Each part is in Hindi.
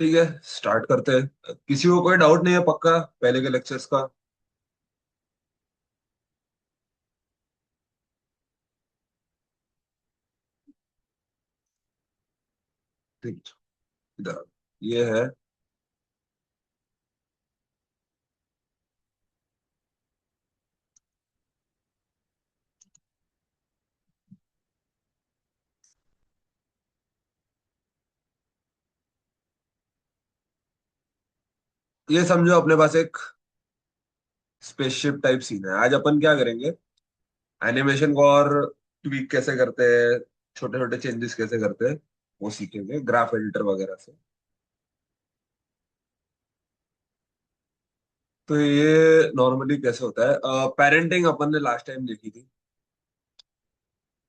ठीक है, स्टार्ट करते हैं। किसी को कोई डाउट नहीं है पक्का पहले के लेक्चर्स का? ठीक। इधर ये है। ये समझो अपने पास एक स्पेसशिप टाइप सीन है। आज अपन क्या करेंगे, एनिमेशन को और ट्वीक कैसे करते हैं, छोटे छोटे चेंजेस कैसे करते हैं, वो सीखेंगे ग्राफ एडिटर वगैरह से। तो ये नॉर्मली कैसे होता है, पेरेंटिंग अपन ने लास्ट टाइम देखी थी।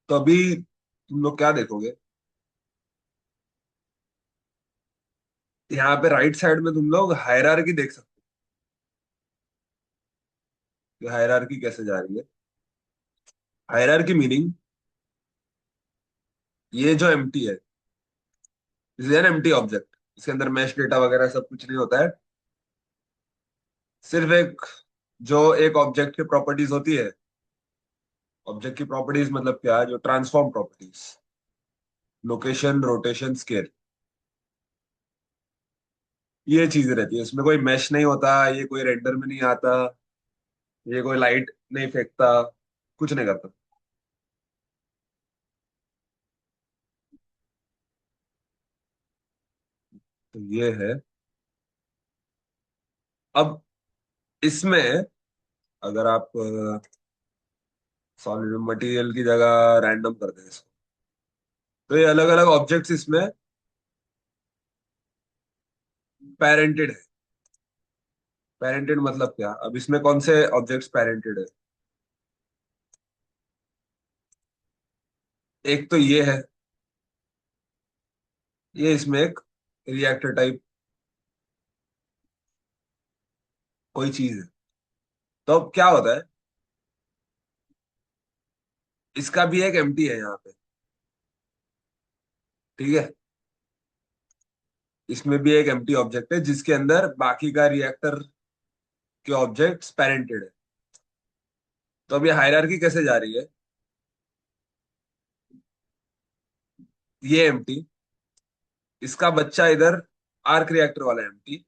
तो अभी तुम लोग क्या देखोगे, यहाँ पे राइट साइड में तुम लोग हायरार्की देख सकते हो। हायरार्की कैसे जा रही है? हायरार्की मीनिंग ये जो एम्प्टी है, this is an empty object. इसके अंदर मैश डेटा वगैरह सब कुछ नहीं होता है। सिर्फ एक, जो एक ऑब्जेक्ट की प्रॉपर्टीज होती है। ऑब्जेक्ट की प्रॉपर्टीज मतलब क्या, जो transform properties, location, rotation, scale, ये चीजें रहती है। इसमें कोई मैश नहीं होता, ये कोई रेंडर में नहीं आता, ये कोई लाइट नहीं फेंकता, कुछ नहीं करता। तो ये है। अब इसमें अगर आप सॉलिड मटेरियल की जगह रैंडम कर दें इसको, तो ये अलग अलग ऑब्जेक्ट्स इसमें पेरेंटेड है। पेरेंटेड मतलब क्या, अब इसमें कौन से ऑब्जेक्ट्स पेरेंटेड है? एक तो ये है, ये इसमें एक रिएक्टर टाइप कोई चीज है। तो अब क्या होता है, इसका भी एक एम्प्टी है यहाँ पे। ठीक है, इसमें भी एक एम्प्टी ऑब्जेक्ट है जिसके अंदर बाकी का रिएक्टर के ऑब्जेक्ट्स पेरेंटेड है। तो अब ये हायरार्की कैसे जा रही है, ये एम्प्टी, इसका बच्चा इधर आर्क रिएक्टर वाला एम्प्टी,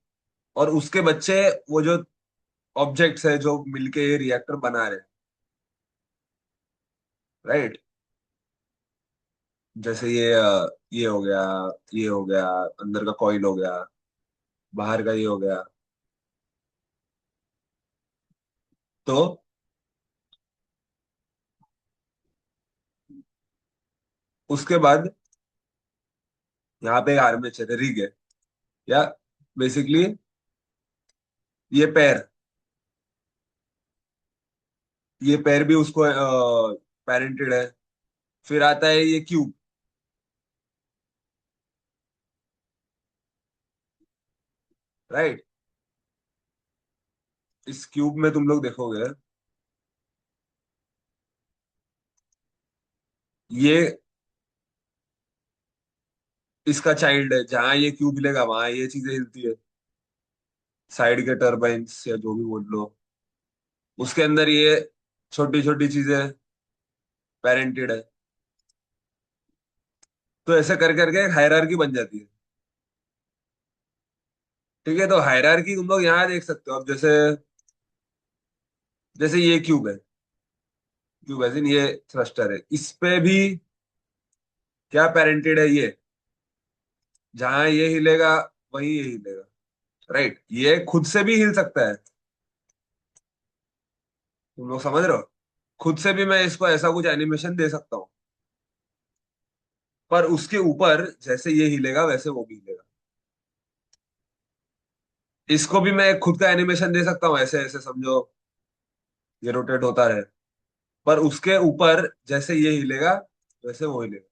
और उसके बच्चे वो जो ऑब्जेक्ट्स है जो मिलके ये रिएक्टर बना रहे हैं। राइट। जैसे ये हो गया, ये हो गया, अंदर का कॉइल हो गया, बाहर का ये हो गया। तो उसके बाद यहाँ पे आर्मेचर है, रिग है, या बेसिकली ये पैर, ये पैर भी उसको पेरेंटेड है। फिर आता है ये क्यूब। राइट। इस क्यूब में तुम लोग देखोगे, ये इसका चाइल्ड है। जहां ये क्यूब हिलेगा वहां ये चीजें हिलती है, साइड के टर्बाइंस या जो भी बोल लो। उसके अंदर ये छोटी छोटी चीजें पेरेंटेड है। तो ऐसे कर करके एक हायरार्की बन जाती है। ठीक है, तो हायरार्की तुम लोग यहाँ देख सकते हो। अब जैसे, जैसे ये क्यूब है, क्यूब एज इन ये थ्रस्टर है, इस पे भी क्या पेरेंटेड है, ये जहां ये हिलेगा वहीं ये हिलेगा। राइट, ये खुद से भी हिल सकता है। तुम लोग समझ रहे हो, खुद से भी मैं इसको ऐसा कुछ एनिमेशन दे सकता हूँ। पर उसके ऊपर जैसे ये हिलेगा वैसे वो भी हिलेगा। इसको भी मैं खुद का एनिमेशन दे सकता हूँ, ऐसे ऐसे समझो, ये रोटेट होता रहे। पर उसके ऊपर जैसे ये हिलेगा वैसे वो हिलेगा।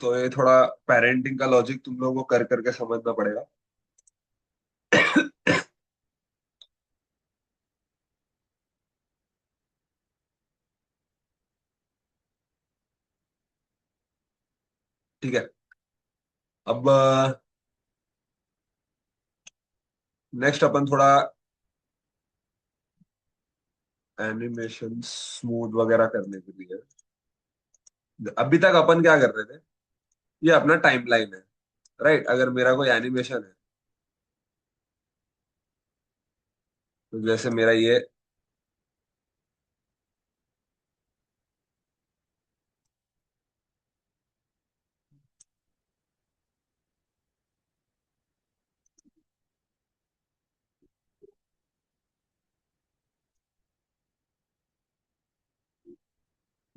तो ये थोड़ा पेरेंटिंग का लॉजिक तुम लोगों को कर करके समझना पड़ेगा। ठीक है। अब नेक्स्ट अपन थोड़ा एनिमेशन स्मूथ वगैरह करने के लिए, अभी तक अपन क्या कर रहे थे, ये अपना टाइमलाइन है, राइट? अगर मेरा कोई एनिमेशन है, तो जैसे मेरा ये,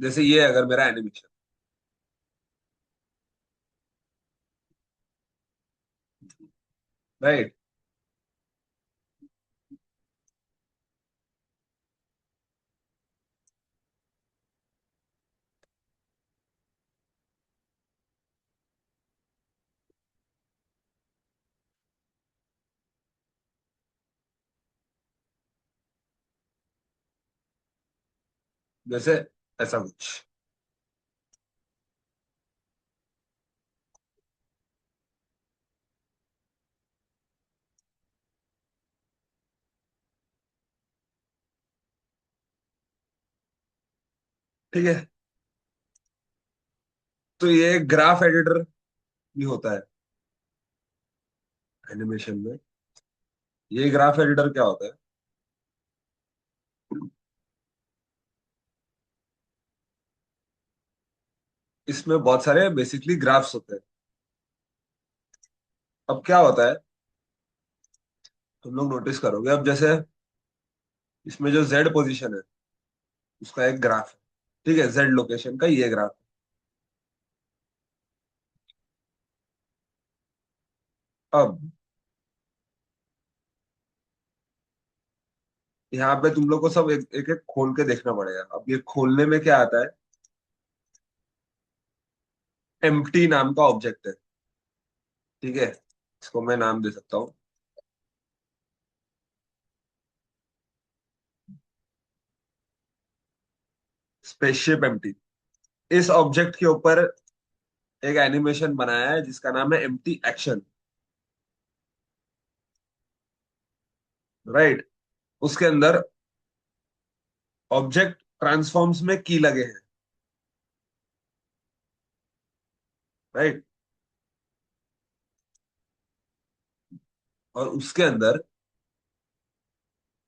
जैसे ये अगर मेरा एनिमेशन, राइट? जैसे ऐसा कुछ। ठीक है, तो ये ग्राफ एडिटर भी होता है एनिमेशन में। ये ग्राफ एडिटर क्या होता है? इसमें बहुत सारे बेसिकली ग्राफ्स होते हैं। अब क्या होता है, तुम लोग नोटिस करोगे, अब जैसे इसमें जो जेड पोजीशन है, उसका एक ग्राफ है। ठीक है, जेड लोकेशन का ये ग्राफ। अब यहाँ पे तुम लोग को सब एक एक, एक खोल के देखना पड़ेगा। अब ये खोलने में क्या आता है, एम्प्टी नाम का ऑब्जेक्ट है। ठीक है, इसको मैं नाम दे सकता हूँ स्पेसशिप एम्प्टी। इस ऑब्जेक्ट के ऊपर एक एनिमेशन बनाया है जिसका नाम है एम्प्टी एक्शन, राइट? उसके अंदर ऑब्जेक्ट ट्रांसफॉर्म्स में की लगे हैं, राइट? और उसके अंदर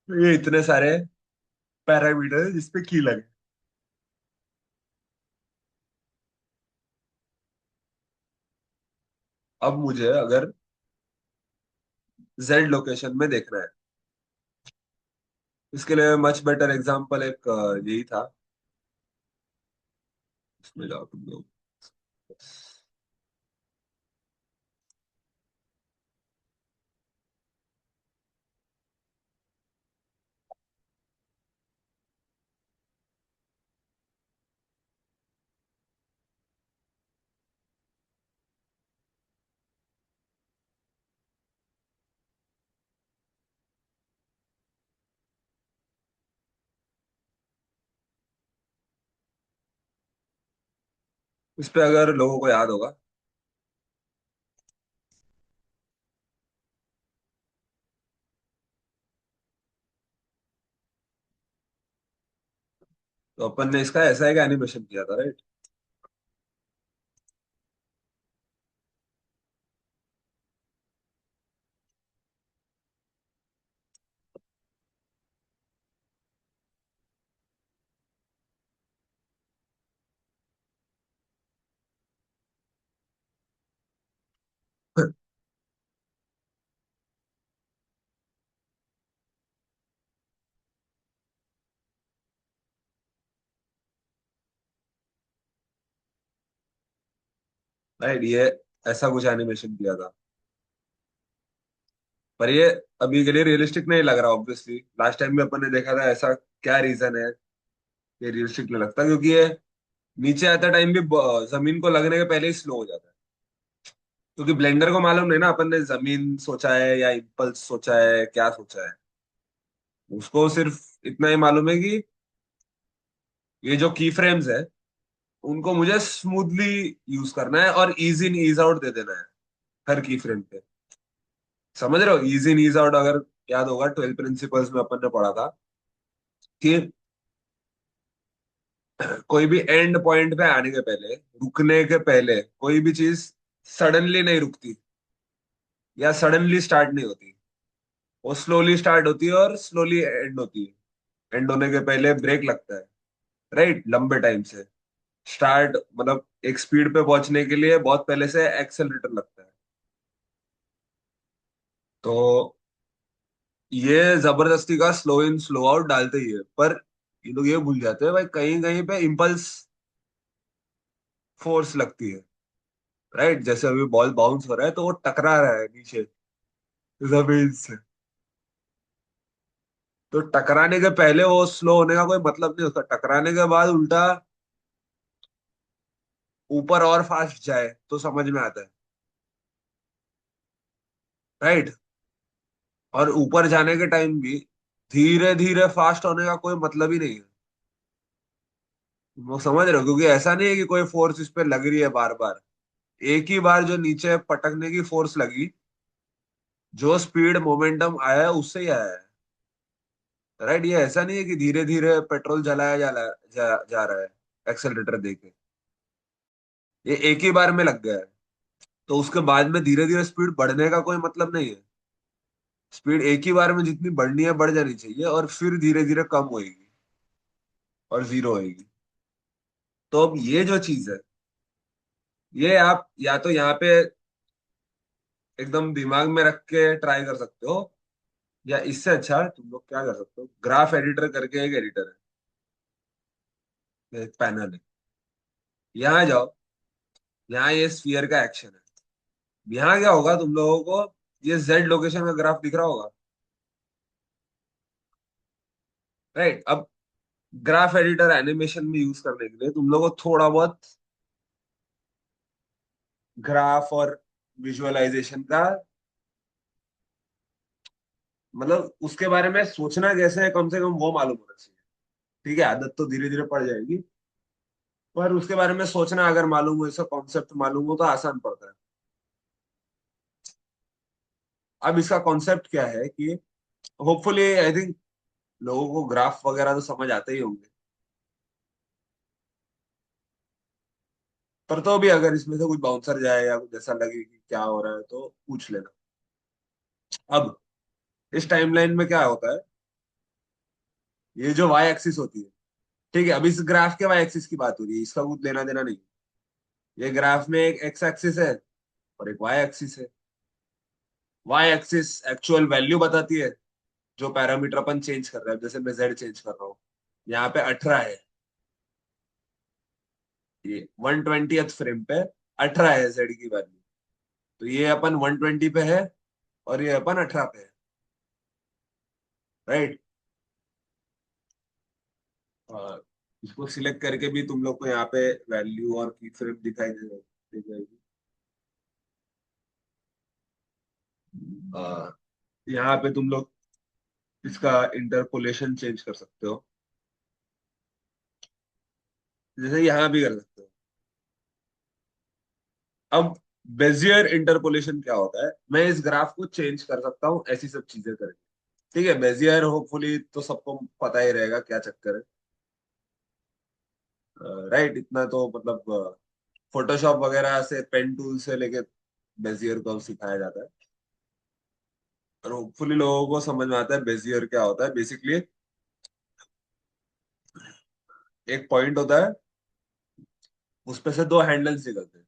ये इतने सारे पैरामीटर है जिसपे की लगे। अब मुझे अगर जेड लोकेशन में देखना है, इसके लिए मच बेटर एग्जांपल एक यही था। इसमें जाओ तुम लोग, इस पे अगर लोगों को याद होगा, तो अपन ने इसका ऐसा एक एनिमेशन किया था, राइट? राइट, ये ऐसा कुछ एनिमेशन किया था। पर ये अभी के लिए रियलिस्टिक नहीं लग रहा, ऑब्वियसली। लास्ट टाइम भी अपन ने देखा था ऐसा। क्या रीजन है ये रियलिस्टिक नहीं लगता? क्योंकि ये नीचे आते टाइम भी जमीन को लगने के पहले ही स्लो हो जाता है। क्योंकि ब्लेंडर को मालूम नहीं ना अपन ने जमीन सोचा है या इम्पल्स सोचा है, क्या सोचा है। उसको सिर्फ इतना ही मालूम है कि ये जो की फ्रेम्स है, उनको मुझे स्मूथली यूज करना है और इज इन इज आउट दे देना है हर की फ्रेम पे। समझ रहे हो, इज इन इज आउट अगर याद होगा 12 प्रिंसिपल्स में अपन ने पढ़ा था कि कोई भी एंड पॉइंट पे आने के पहले, रुकने के पहले कोई भी चीज सडनली नहीं रुकती या सडनली स्टार्ट नहीं होती। वो स्लोली स्टार्ट होती है और स्लोली एंड होती है। एंड होने के पहले ब्रेक लगता है, राइट, लंबे टाइम से। स्टार्ट मतलब एक स्पीड पे पहुंचने के लिए बहुत पहले से एक्सेलरेटर लगता है। तो ये जबरदस्ती का स्लो इन स्लो आउट डालते ही है, पर ये लोग ये भूल जाते हैं भाई कहीं कहीं पे इम्पल्स फोर्स लगती है, राइट। जैसे अभी बॉल बाउंस हो रहा है तो वो टकरा रहा है नीचे जमीन से, तो टकराने के पहले वो स्लो होने का कोई मतलब नहीं होता। टकराने के बाद उल्टा ऊपर और फास्ट जाए तो समझ में आता है, राइट। और ऊपर जाने के टाइम भी धीरे धीरे फास्ट होने का कोई मतलब ही नहीं है। वो समझ रहे हो, क्योंकि ऐसा नहीं है कि कोई फोर्स इस पे लग रही है बार बार। एक ही बार जो नीचे पटकने की फोर्स लगी, जो स्पीड मोमेंटम आया है उससे ही आया है, राइट। ये ऐसा नहीं है कि धीरे धीरे पेट्रोल जलाया जा रहा है एक्सेलरेटर देके। ये एक ही बार में लग गया है, तो उसके बाद में धीरे धीरे स्पीड बढ़ने का कोई मतलब नहीं है। स्पीड एक ही बार में जितनी बढ़नी है बढ़ जानी चाहिए, और फिर धीरे धीरे कम होएगी और जीरो होएगी। तो अब ये जो चीज है, ये आप या तो यहाँ पे एकदम दिमाग में रख के ट्राई कर सकते हो, या इससे अच्छा तुम लोग क्या कर सकते हो, ग्राफ एडिटर करके एक एडिटर है, एक पैनल है। यहाँ जाओ, यहाँ ये स्फीयर का एक्शन है। यहाँ क्या होगा तुम लोगों को, ये जेड लोकेशन का ग्राफ दिख रहा होगा, राइट। अब ग्राफ एडिटर एनिमेशन में यूज करने के लिए तुम लोगों को थोड़ा बहुत ग्राफ और विजुअलाइजेशन का मतलब उसके बारे में सोचना कैसे है कम से कम वो मालूम होना चाहिए। ठीक है, आदत तो धीरे धीरे पड़ जाएगी, पर उसके बारे में सोचना अगर मालूम हो, इसका कॉन्सेप्ट मालूम हो तो आसान पड़ता है। अब इसका कॉन्सेप्ट क्या है कि होपफुली आई थिंक लोगों को ग्राफ वगैरह तो समझ आते ही होंगे, पर तो भी अगर इसमें से कुछ बाउंसर जाए या कुछ ऐसा लगे कि क्या हो रहा है तो पूछ लेना। अब इस टाइमलाइन में क्या होता है, ये जो वाई एक्सिस होती है, ठीक है, अब इस ग्राफ के वाई एक्सिस की बात हो रही है, इसका कुछ लेना देना नहीं। ये ग्राफ में एक एक्स एक्सिस है और एक वाई एक्सिस है। वाई एक्सिस एक्चुअल वैल्यू बताती है, जो पैरामीटर अपन चेंज कर रहे हैं। जैसे मैं जेड चेंज कर रहा हूँ, यहाँ पे 18 है, ये 120th फ्रेम पे 18 है जेड की वैल्यू। तो ये अपन 120 पे है और ये अपन 18 पे है, राइट। और इसको सिलेक्ट करके भी तुम लोग को यहाँ पे वैल्यू और की फ्रेम दे जाएगी। यहाँ पे तुम लोग इसका इंटरपोलेशन चेंज कर सकते हो, जैसे यहाँ भी कर सकते हो। अब बेजियर इंटरपोलेशन क्या होता है, मैं इस ग्राफ को चेंज कर सकता हूँ ऐसी सब चीजें करके। ठीक है, बेजियर होपफुली तो सबको पता ही रहेगा क्या चक्कर है, राइट। इतना तो मतलब फोटोशॉप वगैरह से, पेन टूल से लेके बेजियर को सिखाया जाता है, और होपफुली लोगों को समझ में आता है बेजियर क्या होता है। बेसिकली एक पॉइंट होता है, उस पे से दो हैंडल्स निकलते हैं,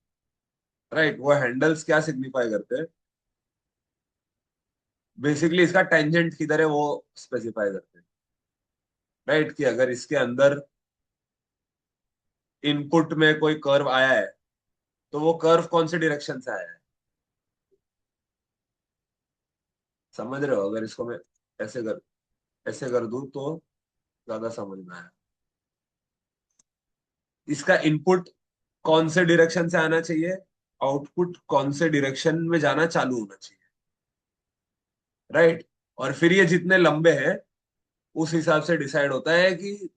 राइट। वो हैंडल्स क्या सिग्निफाई करते हैं, बेसिकली इसका टेंजेंट किधर है वो स्पेसिफाई करते हैं, राइट। कि अगर इसके अंदर इनपुट में कोई कर्व आया है, तो वो कर्व कौन से डायरेक्शन से आया है। समझ रहे हो, अगर इसको मैं ऐसे कर ऐसे कर दूं तो ज्यादा समझ में आया। इसका इनपुट कौन से डायरेक्शन से आना चाहिए, आउटपुट कौन से डायरेक्शन में जाना चालू होना चाहिए, राइट। और फिर ये जितने लंबे हैं उस हिसाब से डिसाइड होता है कि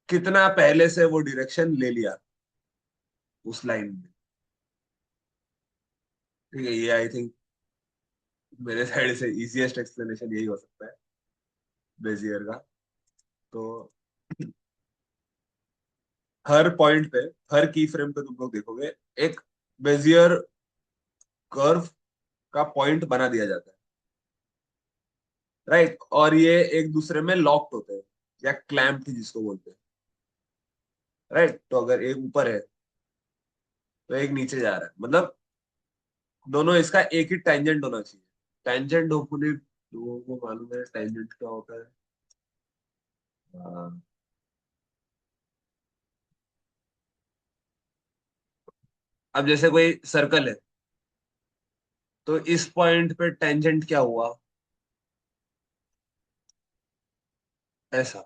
कितना पहले से वो डायरेक्शन ले लिया उस लाइन में। ठीक है, ये आई थिंक मेरे साइड से इजीएस्ट एक्सप्लेनेशन यही हो सकता है बेजियर का। तो हर पॉइंट पे, हर की फ्रेम पे तुम लोग देखोगे एक बेजियर कर्व का पॉइंट बना दिया जाता है, राइट। और ये एक दूसरे में लॉक्ड होते हैं, या क्लैम्प जिसको बोलते हैं, राइट। तो अगर एक ऊपर है तो एक नीचे जा रहा है, मतलब दोनों इसका एक ही टेंजेंट होना चाहिए। टेंजेंट होपफुली लोगों को मालूम है टेंजेंट क्या होता है। हाँ, अब जैसे कोई सर्कल है, तो इस पॉइंट पे टेंजेंट क्या हुआ, ऐसा,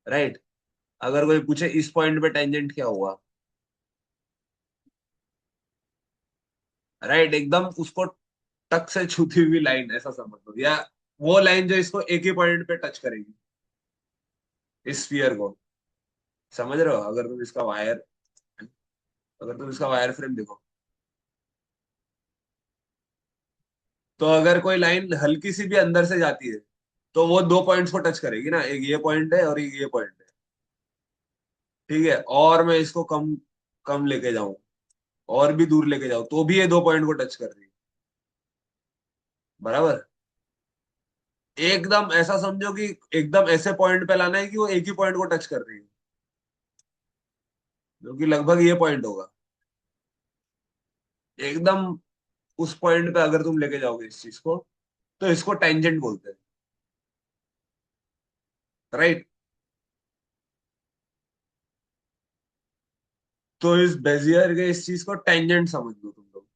राइट। अगर कोई पूछे इस पॉइंट पे टेंजेंट क्या हुआ, राइट, एकदम उसको टक से छूती हुई लाइन ऐसा समझ लो, या वो लाइन जो इसको एक ही पॉइंट पे टच करेगी इस स्फीयर को। समझ रहे हो? अगर तुम इसका वायर फ्रेम देखो, तो अगर कोई लाइन हल्की सी भी अंदर से जाती है तो वो दो पॉइंट्स को टच करेगी ना, एक ये पॉइंट है और एक ये पॉइंट है। ठीक है, और मैं इसको कम कम लेके जाऊं, और भी दूर लेके जाऊं, तो भी ये दो पॉइंट को टच कर रही है, बराबर। एकदम ऐसा समझो कि एकदम ऐसे पॉइंट पे लाना है कि वो एक ही पॉइंट को टच कर रही है, जो कि लगभग ये पॉइंट होगा। एकदम उस पॉइंट पे अगर तुम लेके जाओगे इस चीज को, तो इसको टेंजेंट बोलते हैं, राइट। तो इस बेजियर के इस चीज को टेंजेंट समझ लो तुम लोग।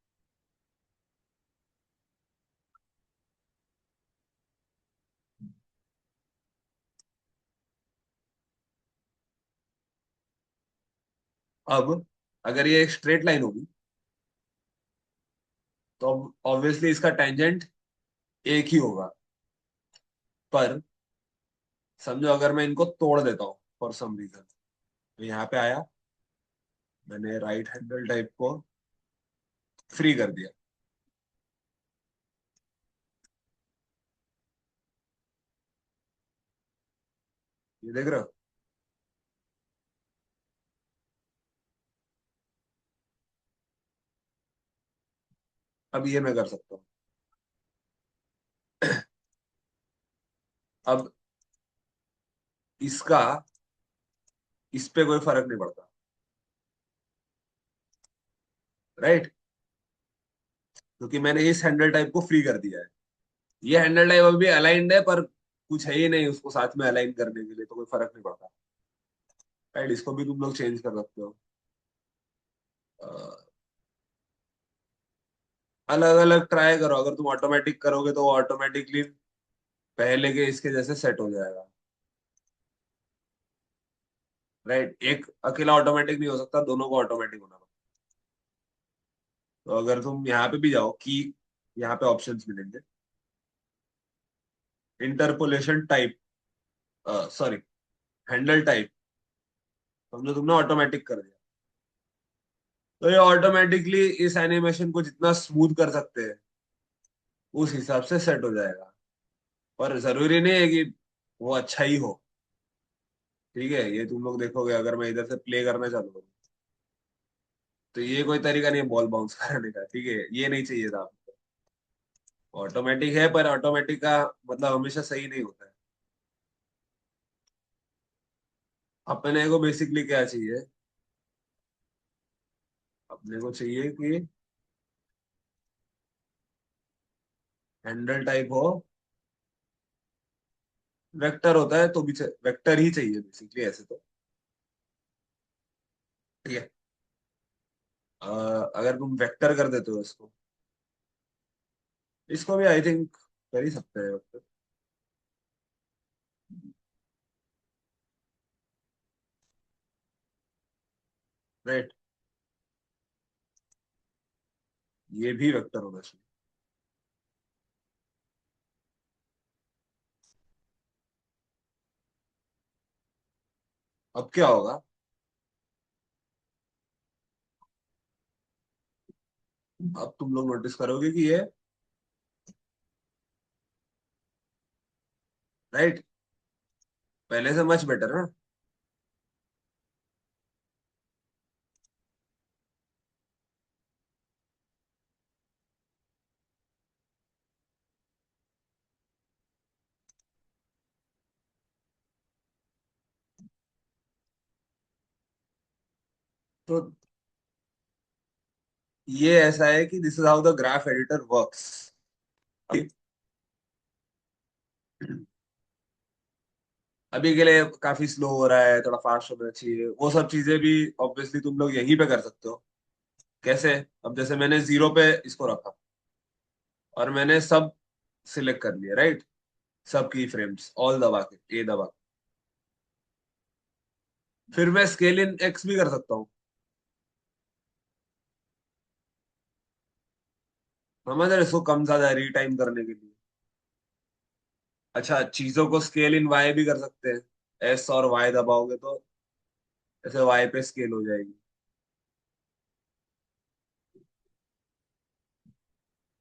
अब अगर ये एक स्ट्रेट लाइन होगी, तो ऑब्वियसली इसका टेंजेंट एक ही होगा। पर समझो अगर मैं इनको तोड़ देता हूँ फॉर सम रीजन, तो यहाँ पे आया, मैंने राइट हैंडल टाइप को फ्री कर दिया, ये देख रहे हो? अब ये मैं कर सकता हूँ। अब इसका इस पे कोई फर्क नहीं पड़ता, राइट, क्योंकि मैंने इस हैंडल टाइप को फ्री कर दिया है। ये हैंडल टाइप अभी अलाइंड है, पर कुछ है ही नहीं उसको साथ में अलाइन करने के लिए, तो कोई फर्क नहीं पड़ता, राइट। इसको भी तुम लोग चेंज कर सकते हो। अलग अलग ट्राई करो, अगर तुम ऑटोमेटिक करोगे तो वो ऑटोमेटिकली पहले के इसके जैसे सेट हो जाएगा, राइट। एक अकेला ऑटोमेटिक नहीं हो सकता, दोनों को ऑटोमेटिक होना पड़ता। तो अगर तुम यहाँ पे भी जाओ कि यहाँ पे ऑप्शंस मिलेंगे, interpolation type, sorry, handle type, समझो तुमने ऑटोमेटिक कर दिया, तो ये ऑटोमेटिकली इस एनिमेशन को जितना स्मूथ कर सकते हैं उस हिसाब से सेट हो जाएगा। पर जरूरी नहीं है कि वो अच्छा ही हो। ठीक है, ये तुम लोग देखोगे, अगर मैं इधर से प्ले करना चालू करूँ, तो ये कोई तरीका नहीं है बॉल बाउंस कराने का, ठीक है, ये नहीं चाहिए था आपको। ऑटोमेटिक है, पर ऑटोमेटिक का मतलब हमेशा सही नहीं होता है। अपने को बेसिकली क्या चाहिए? अपने को चाहिए कि हैंडल टाइप हो, वेक्टर होता है तो भी वेक्टर ही चाहिए बेसिकली, ऐसे तो। ठीक है, अगर तुम वेक्टर कर देते हो इसको, इसको भी आई थिंक कर ही सकते हैं वेक्टर, राइट। ये भी वेक्टर होना चाहिए। अब क्या होगा? अब तुम लोग नोटिस करोगे कि ये, राइट, पहले से मच बेटर है। तो ये ऐसा है कि this is how the graph editor works. अभी के लिए काफी स्लो हो रहा है, थोड़ा फास्ट होना चाहिए, वो सब चीजें भी ऑब्वियसली तुम लोग यहीं पे कर सकते हो। कैसे? अब जैसे मैंने 0 पे इसको रखा और मैंने सब सिलेक्ट कर लिया, राइट, सब की फ्रेम्स ऑल दबा के, ए दबा के। फिर मैं स्केल इन एक्स भी कर सकता हूँ। समझ रहे? इसको कम ज्यादा रीटाइम करने के लिए। अच्छा, चीजों को स्केल इन वाई भी कर सकते हैं। एस और वाई दबाओगे तो ऐसे वाई पे स्केल हो जाएगी,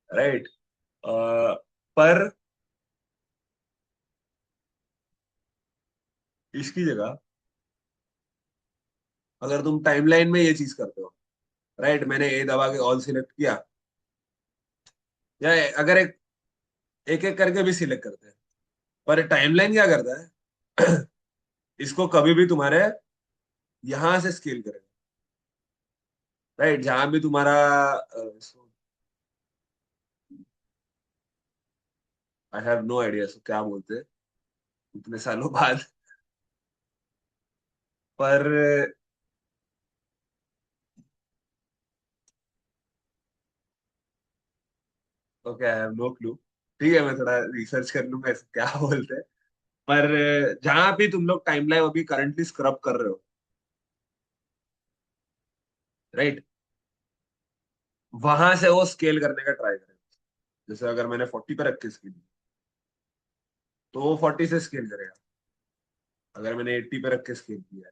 राइट। पर इसकी जगह अगर तुम टाइमलाइन में ये चीज करते हो, राइट, मैंने ए दबा के ऑल सिलेक्ट किया, या अगर एक एक एक करके भी सिलेक्ट करते हैं, पर टाइमलाइन क्या करता है? इसको कभी भी तुम्हारे यहां से स्केल करेगा, राइट, जहां भी तुम्हारा आई हैव नो आइडिया इसको क्या बोलते हैं इतने सालों बाद। पर okay, I have no clue. ठीक है, मैं थोड़ा रिसर्च कर लूंगा इसको क्या बोलते हैं। पर जहां भी तुम लोग टाइमलाइन अभी करंटली स्क्रब कर रहे हो, राइट, वहां से वो स्केल करने का ट्राई करें। जैसे अगर मैंने 40 पे रख के स्केल, तो वो 40 से स्केल करेगा। अगर मैंने 80 पे रख के स्केल किया है,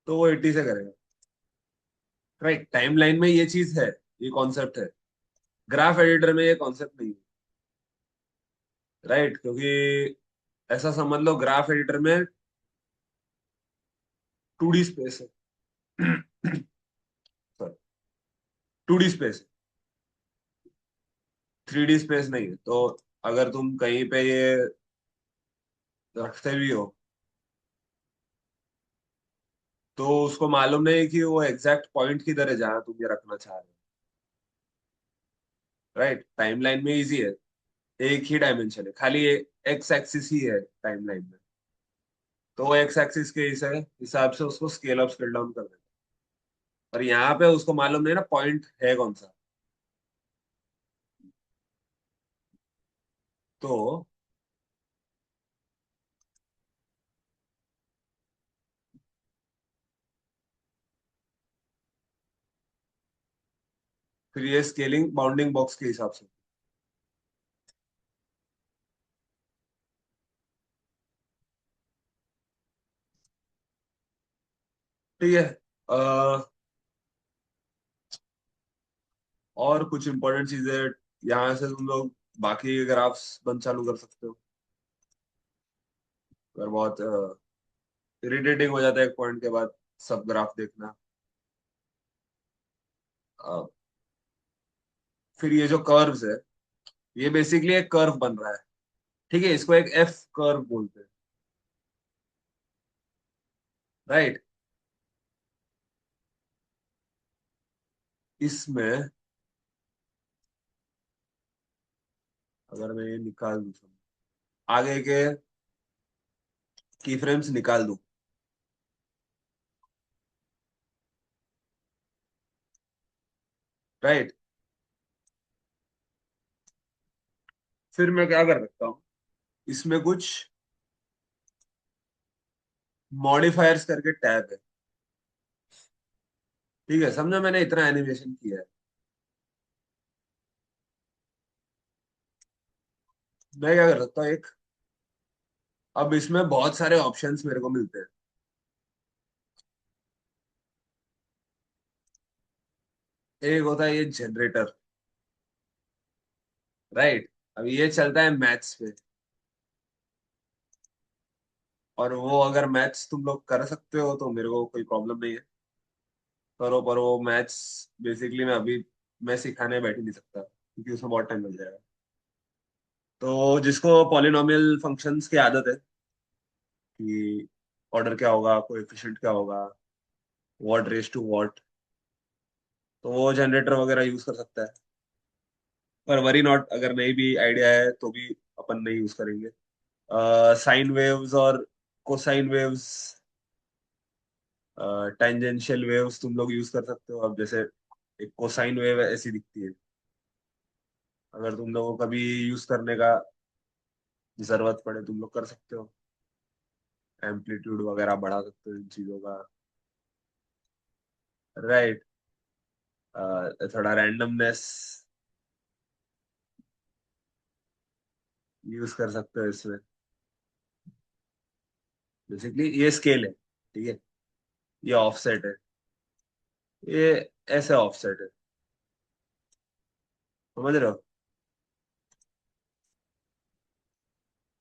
तो वो 80 से करेगा, राइट। टाइमलाइन में ये चीज है, ये कॉन्सेप्ट है। ग्राफ एडिटर में ये कॉन्सेप्ट नहीं है, राइट, क्योंकि ऐसा समझ लो ग्राफ एडिटर में 2D स्पेस है। सॉरी, 2D स्पेस है, 3D स्पेस नहीं है। तो अगर तुम कहीं पे ये रखते भी हो, तो उसको मालूम नहीं कि वो एग्जैक्ट पॉइंट किधर है जहां तुम ये रखना चाह रहे हो, राइट। टाइमलाइन में इजी है, एक ही डायमेंशन है, खाली एक्स एक्सिस ही है टाइमलाइन में। तो वो एक्स एक्सिस के हिसाब से उसको स्केल अप स्केल डाउन कर देता है। और यहाँ पे उसको मालूम नहीं ना पॉइंट है कौन सा। तो फिर ये स्केलिंग बाउंडिंग बॉक्स के हिसाब से। ठीक है। अ, और कुछ इंपॉर्टेंट चीजें यहाँ से तुम लोग बाकी ग्राफ्स बन चालू कर सकते हो। अगर बहुत इरिटेटिंग हो जाता है एक पॉइंट के बाद सब ग्राफ देखना। अ, फिर ये जो कर्व्स है, ये बेसिकली एक कर्व बन रहा है, ठीक है, इसको एक एफ कर्व बोलते हैं, राइट। इसमें अगर मैं ये निकाल दूं, आगे के की फ्रेम्स निकाल दूं, राइट, फिर मैं क्या कर सकता हूँ, इसमें कुछ मॉडिफायर्स करके टैब है। ठीक है, समझो मैंने इतना एनिमेशन किया है। मैं क्या कर सकता हूँ, एक अब इसमें बहुत सारे ऑप्शंस मेरे को मिलते हैं। एक होता है ये जनरेटर, राइट। अब ये चलता है मैथ्स पे, और वो अगर मैथ्स तुम लोग कर सकते हो तो मेरे को कोई प्रॉब्लम नहीं है, करो। पर वो मैथ्स बेसिकली मैं सिखाने बैठ ही नहीं सकता, क्योंकि उसमें बहुत टाइम लग जाएगा। तो जिसको पॉलिनोमियल फंक्शंस की आदत है कि ऑर्डर क्या होगा, कोएफिशिएंट क्या होगा, व्हाट रेस टू व्हाट, तो वो जनरेटर वगैरह यूज कर सकता है। पर वरी नॉट, अगर नहीं भी आइडिया है तो भी अपन नहीं यूज करेंगे। साइन वेव्स और कोसाइन वेव्स, टेंजेंशियल वेव्स तुम लोग यूज कर सकते हो। अब जैसे एक कोसाइन वेव ऐसी दिखती है, अगर तुम लोगों को कभी यूज करने का जरूरत पड़े तुम लोग कर सकते हो, एम्पलीट्यूड वगैरह बढ़ा सकते हो इन चीजों का, राइट। थोड़ा रैंडमनेस यूज कर सकते हो इसमें। बेसिकली ये स्केल है, ठीक है, ये ऑफसेट है, ये ऐसे ऑफसेट है, समझ रहे हो।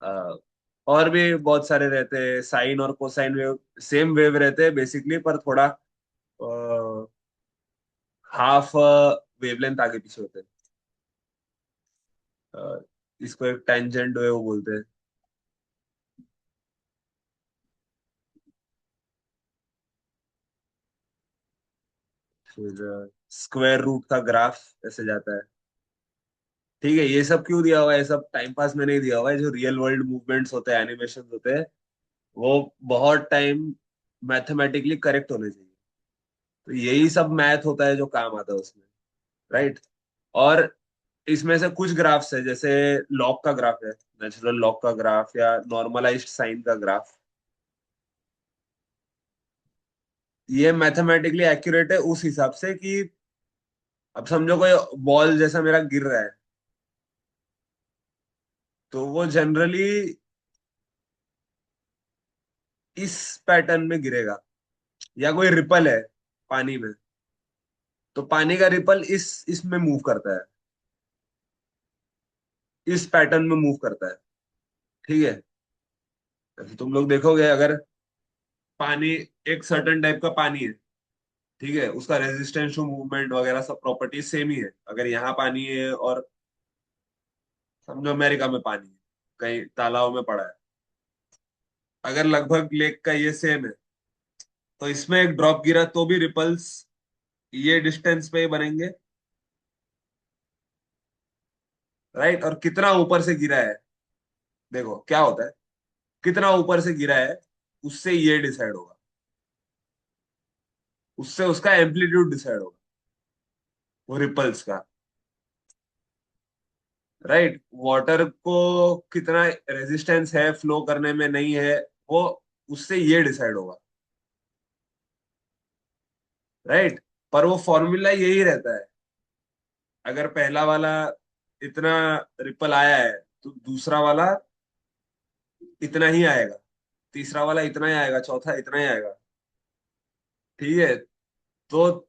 अ, और भी बहुत सारे रहते हैं, साइन और कोसाइन वेव सेम वेव रहते हैं बेसिकली, पर थोड़ा हाफ वेवलेंथ आगे पीछे होते हैं। अ, इसको एक टेंजेंट वेव बोलते हैं। फिर स्क्वायर रूट का ग्राफ ऐसे जाता है। ठीक है, ये सब क्यों दिया हुआ है, ये सब टाइम पास में नहीं दिया हुआ है। जो रियल वर्ल्ड मूवमेंट्स होते हैं, एनिमेशन होते हैं, वो बहुत टाइम मैथमेटिकली करेक्ट होने चाहिए। तो यही सब मैथ होता है जो काम आता है उसमें, राइट। और इसमें से कुछ ग्राफ्स है, जैसे लॉग का ग्राफ है, नेचुरल लॉग का ग्राफ या नॉर्मलाइज्ड साइन का ग्राफ, ये मैथमेटिकली एक्यूरेट है उस हिसाब से कि अब समझो कोई बॉल जैसा मेरा गिर रहा है, तो वो जनरली इस पैटर्न में गिरेगा। या कोई रिपल है पानी में, तो पानी का रिपल इस इसमें मूव करता है, इस पैटर्न में मूव करता है, ठीक है। जैसे तुम लोग देखोगे, अगर पानी एक सर्टेन टाइप का पानी है, ठीक है, उसका रेजिस्टेंस टू मूवमेंट वगैरह सब प्रॉपर्टीज सेम ही है। अगर यहाँ पानी है और समझो अमेरिका में पानी है, कहीं तालाब में पड़ा है, अगर लगभग लेक का ये सेम है, तो इसमें एक ड्रॉप गिरा तो भी रिपल्स ये डिस्टेंस पे ही बनेंगे, राइट। और कितना ऊपर से गिरा है, देखो क्या होता है, कितना ऊपर से गिरा है उससे ये डिसाइड होगा, उससे उसका एम्पलीट्यूड डिसाइड होगा, वो रिपल्स का, राइट। वाटर को कितना रेजिस्टेंस है फ्लो करने में, नहीं है, वो उससे ये डिसाइड होगा, राइट। पर वो फॉर्मूला यही रहता है, अगर पहला वाला इतना रिपल आया है तो दूसरा वाला इतना ही आएगा, तीसरा वाला इतना ही आएगा, चौथा इतना ही आएगा, ठीक है। तो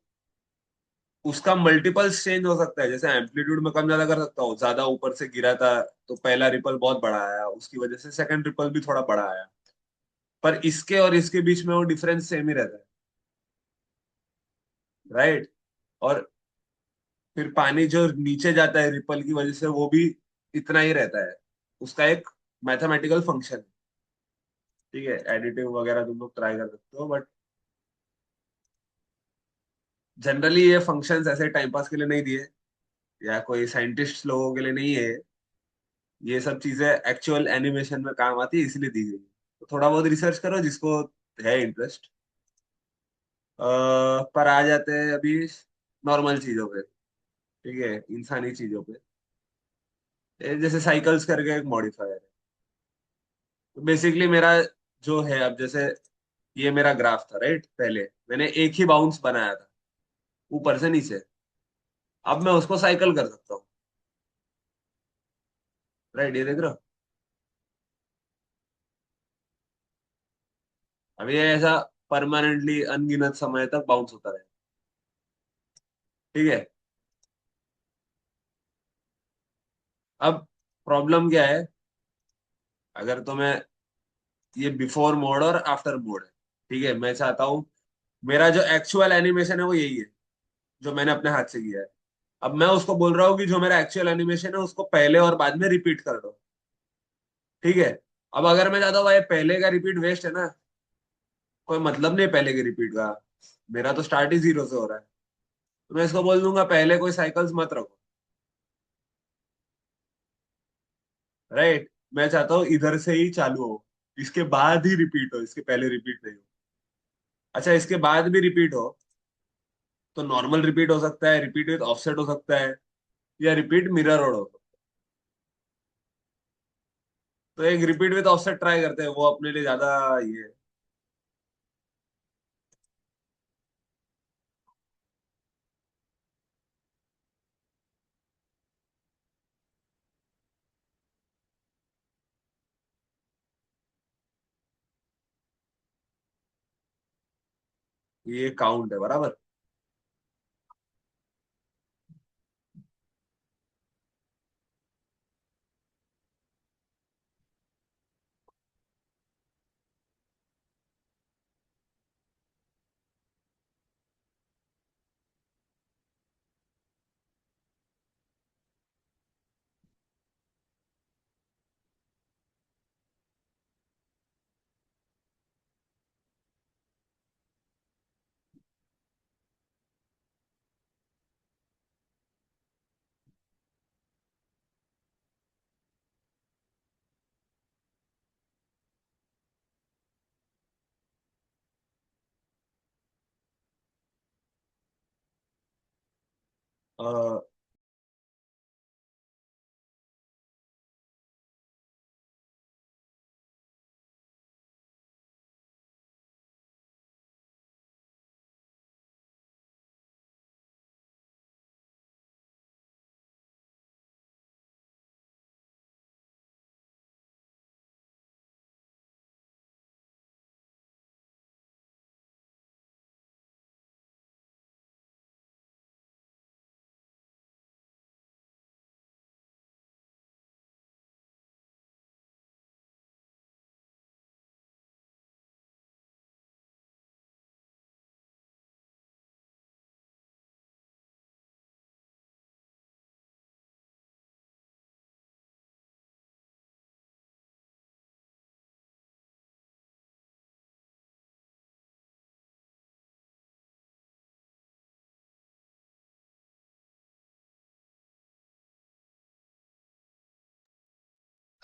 उसका मल्टीपल्स चेंज हो सकता है, जैसे एम्पलीट्यूड में कम ज्यादा कर सकता हूँ, ज्यादा ऊपर से गिरा था तो पहला रिपल बहुत बड़ा आया, उसकी वजह से सेकंड रिपल भी थोड़ा बड़ा आया। पर इसके और इसके बीच में वो डिफरेंस सेम ही रहता है, राइट। और फिर पानी जो नीचे जाता है रिपल की वजह से, वो भी इतना ही रहता है, उसका एक मैथमेटिकल फंक्शन है, ठीक है। एडिटिव वगैरह तुम लोग ट्राई कर सकते हो, बट जनरली ये फंक्शंस ऐसे टाइम पास के लिए नहीं दिए, या कोई साइंटिस्ट लोगों के लिए नहीं है। ये सब चीजें एक्चुअल एनिमेशन में काम आती है, इसलिए दी गई है। तो थोड़ा बहुत रिसर्च करो जिसको है इंटरेस्ट। पर आ जाते हैं अभी नॉर्मल चीजों पे, ठीक है, इंसानी चीजों पे। जैसे साइकिल्स करके एक मॉडिफायर है। तो बेसिकली मेरा जो है, अब जैसे ये मेरा ग्राफ था, राइट, पहले मैंने एक ही बाउंस बनाया था ऊपर से नीचे, अब मैं उसको साइकिल कर सकता हूँ, राइट, ये देख रहे हो। अभी ये ऐसा परमानेंटली अनगिनत समय तक बाउंस होता रहे। ठीक है। अब प्रॉब्लम क्या है, अगर तुम्हें ये बिफोर मोड और आफ्टर मोड है, ठीक है, मैं चाहता हूँ मेरा जो एक्चुअल एनिमेशन है वो यही है, जो मैंने अपने हाथ से किया है। अब मैं उसको बोल रहा हूँ कि जो मेरा एक्चुअल एनिमेशन है उसको पहले और बाद में रिपीट कर दो। ठीक है। अब अगर मैं चाहता हूँ भाई पहले का रिपीट वेस्ट है ना, कोई मतलब नहीं है पहले के रिपीट का, मेरा तो स्टार्ट ही जीरो से हो रहा है, तो मैं इसको बोल दूंगा पहले कोई साइकिल्स मत रखो। राइट। मैं चाहता हूँ इधर से ही चालू हो, इसके बाद ही रिपीट हो, इसके पहले रिपीट नहीं हो। अच्छा, इसके बाद भी रिपीट हो तो नॉर्मल रिपीट हो सकता है, रिपीट विद ऑफसेट हो सकता है, या रिपीट मिरर रोड हो सकता है। तो एक रिपीट विद ऑफसेट ट्राई करते हैं, वो अपने लिए ज्यादा ये काउंट है बराबर।